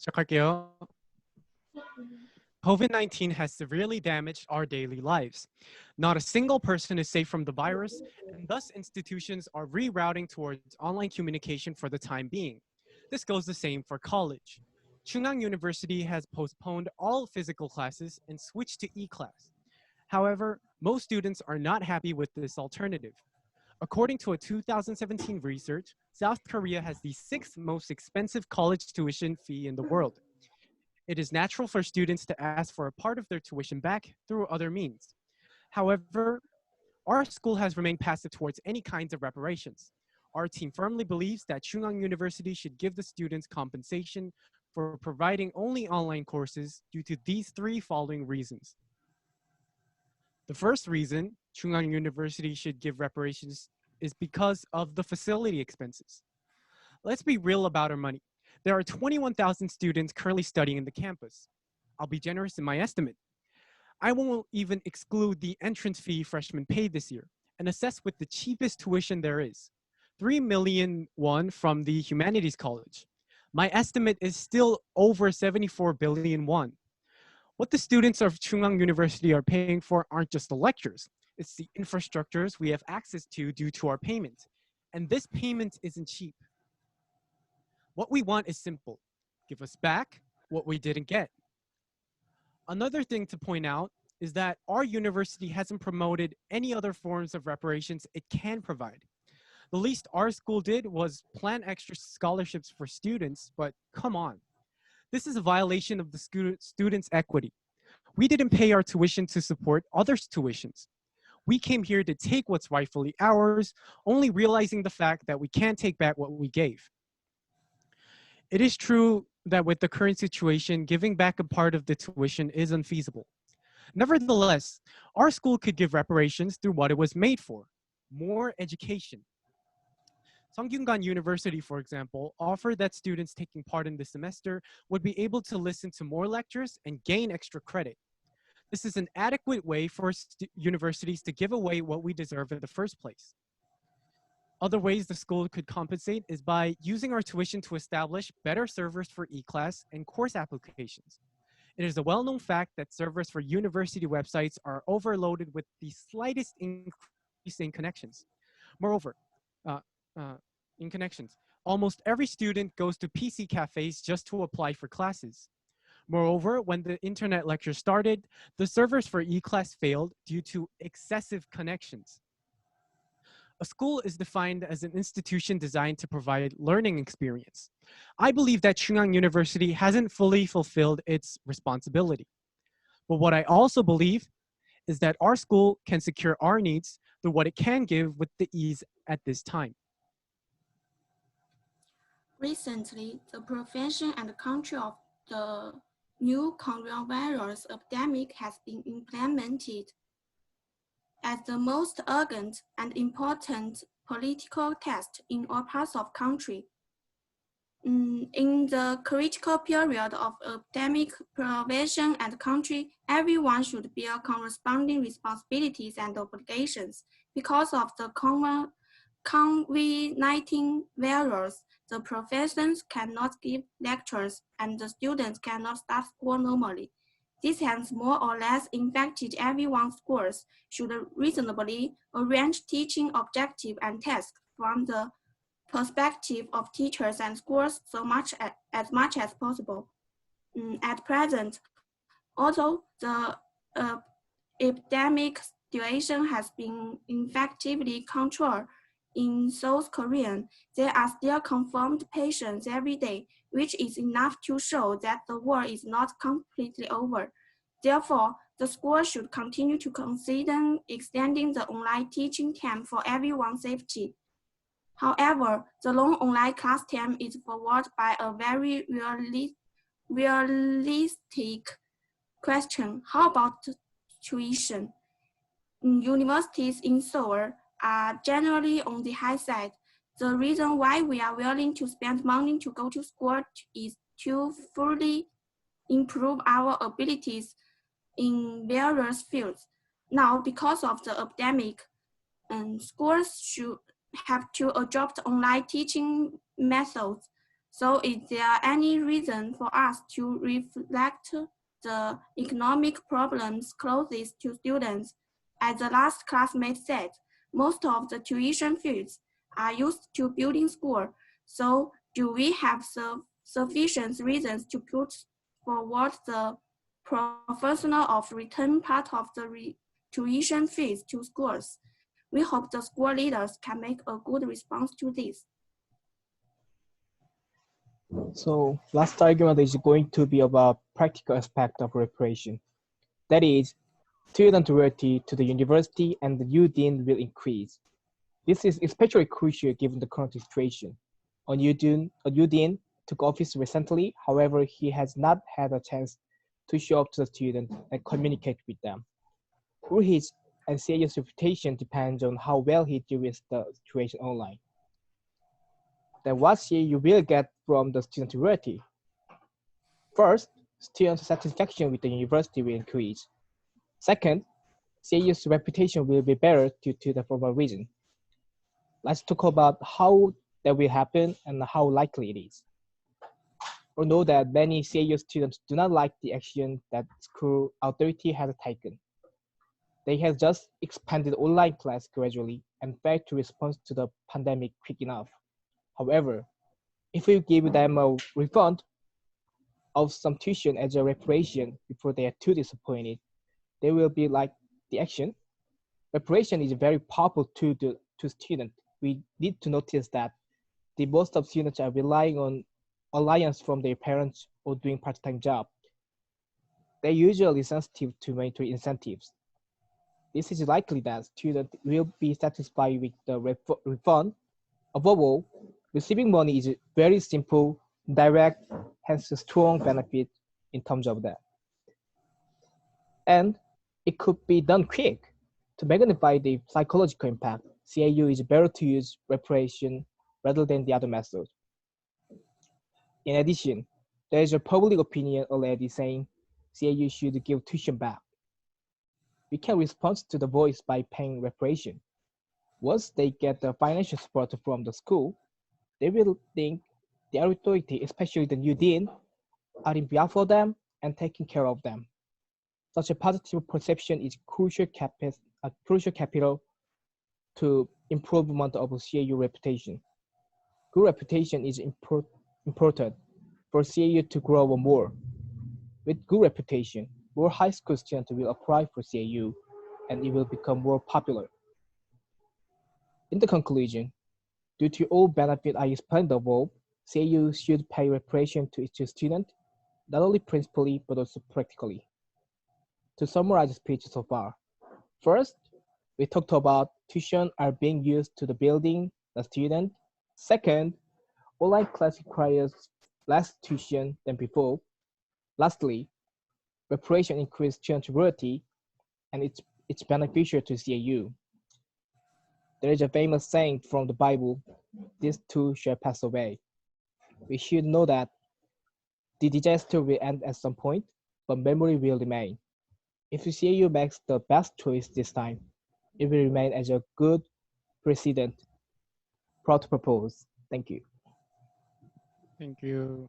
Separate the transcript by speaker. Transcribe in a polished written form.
Speaker 1: 시작할게요. COVID-19 has severely damaged our daily lives. Not a single person is safe from the virus, and thus institutions are rerouting towards online communication for the time being. This goes the same for college. Chungang University has postponed all physical classes and switched to e-class. However, most students are not happy with this alternative. According to a 2017 research, South Korea has the sixth most expensive college tuition fee in the world. It is natural for students to ask for a part of their tuition back through other means. However, our school has remained passive towards any kinds of reparations. Our team firmly believes that Chungang University should give the students compensation for providing only online courses due to these three following reasons. The first reason Chungang University should give reparations is because of the facility expenses. Let's be real about our money. There are 21,000 students currently studying in the campus. I'll be generous in my estimate. I won't even exclude the entrance fee freshmen paid this year and assess with the cheapest tuition there is. 3 million won from the Humanities College. My estimate is still over 74 billion won. What the students of Chungang University are paying for aren't just the lectures, it's the infrastructures we have access to due to our payment. And this payment isn't cheap. What we want is simple. Give us back what we didn't get. Another thing to point out is that our university hasn't promoted any other forms of reparations it can provide. The least our school did was plan extra scholarships for students, but come on. This is a violation of the students' equity. We didn't pay our tuition to support others' tuitions. We came here to take what's rightfully ours, only realizing the fact that we can't take back what we gave. It is true that with the current situation, giving back a part of the tuition is unfeasible. Nevertheless, our school could give reparations through what it was made for, more education. Songyungan University, for example, offered that students taking part in this semester would be able to listen to more lectures and gain extra credit. This is an adequate way for universities to give away what we deserve in the first place. Other ways the school could compensate is by using our tuition to establish better servers for e-class and course applications. It is a well-known fact that servers for university websites are overloaded with the slightest increase in connections. Moreover, uh, in connections, almost every student goes to PC cafes just to apply for classes. Moreover, when the internet lecture started, the servers for e-class failed due to excessive connections. A school is defined as an institution designed to provide learning experience. I believe that Chungang University hasn't fully fulfilled its responsibility. But what I also believe is that our school can secure our needs through what it can give with the ease at this time.
Speaker 2: Recently, the prevention and control of the new coronavirus epidemic has been implemented as the most urgent and important political test in all parts of country. In the critical period of epidemic prevention and control, everyone should bear corresponding responsibilities and obligations. Because of the COVID-19 virus, the professors cannot give lectures and the students cannot start school normally. This has more or less impacted everyone's schools should reasonably arrange teaching objectives and tasks from the perspective of teachers and schools as much as possible. At present, although the epidemic situation has been effectively controlled in South Korea, there are still confirmed patients every day, which is enough to show that the war is not completely over. Therefore, the school should continue to consider extending the online teaching time for everyone's safety. However, the long online class time is followed by a very realistic question. How about tuition? Universities in Seoul are generally on the high side. The reason why we are willing to spend money to go to school is to fully improve our abilities in various fields. Now, because of the epidemic, schools should have to adopt online teaching methods. So is there any reason for us to reflect the economic problems closest to students? As the last classmate said, most of the tuition fees are used to building school. So do we have sufficient reasons to put forward the professional of return part of the tuition fees to schools? We hope the school leaders can make a good response to this.
Speaker 3: So last argument is going to be about practical aspect of reparation. That is, student loyalty to the university and the UDN will increase. This is especially crucial given the current situation. UDN took office recently, however, he has not had a chance to show up to the students and communicate with them. Who his and CAU's reputation depends on how well he deals with the situation online. Then what CAU will get from the student loyalty? First, student satisfaction with the university will increase. Second, CAU's reputation will be better due to the former reason. Let's talk about how that will happen and how likely it is. We know that many CAU students do not like the action that school authority has taken. They have just expanded online class gradually and failed to respond to the pandemic quick enough. However, if we give them a refund of some tuition as a reparation before they are too disappointed, they will be like the action. Reparation is a very powerful tool to students. We need to notice that the most of students are relying on alliance from their parents or doing part-time job. They're usually sensitive to monetary incentives. This is likely that students will be satisfied with the refund. Above all, receiving money is very simple, direct, hence a strong benefit in terms of that. And it could be done quick. To magnify the psychological impact, CAU is better to use reparation rather than the other method. In addition, there is a public opinion already saying CAU should give tuition back. We can respond to the voice by paying reparation. Once they get the financial support from the school, they will think the authority, especially the new dean, are in behalf of them and taking care of them. Such a positive perception is crucial capital to improvement of CAU reputation. Good reputation is important for CAU to grow more. With good reputation, more high school students will apply for CAU and it will become more popular. In the conclusion, due to all benefits I explained above, CAU should pay reparation to each student, not only principally but also practically. To summarize the speech so far, first, we talked about tuition are being used to the building the student. Second, online class requires less tuition than before. Lastly, reparation increases student loyalty and it's beneficial to CAU. There is a famous saying from the Bible, "This too shall pass away." We should know that the disaster will end at some point, but memory will remain. If the CAU makes the best choice this time, it will remain as a good precedent. Proud to propose. Thank you.
Speaker 1: Thank you.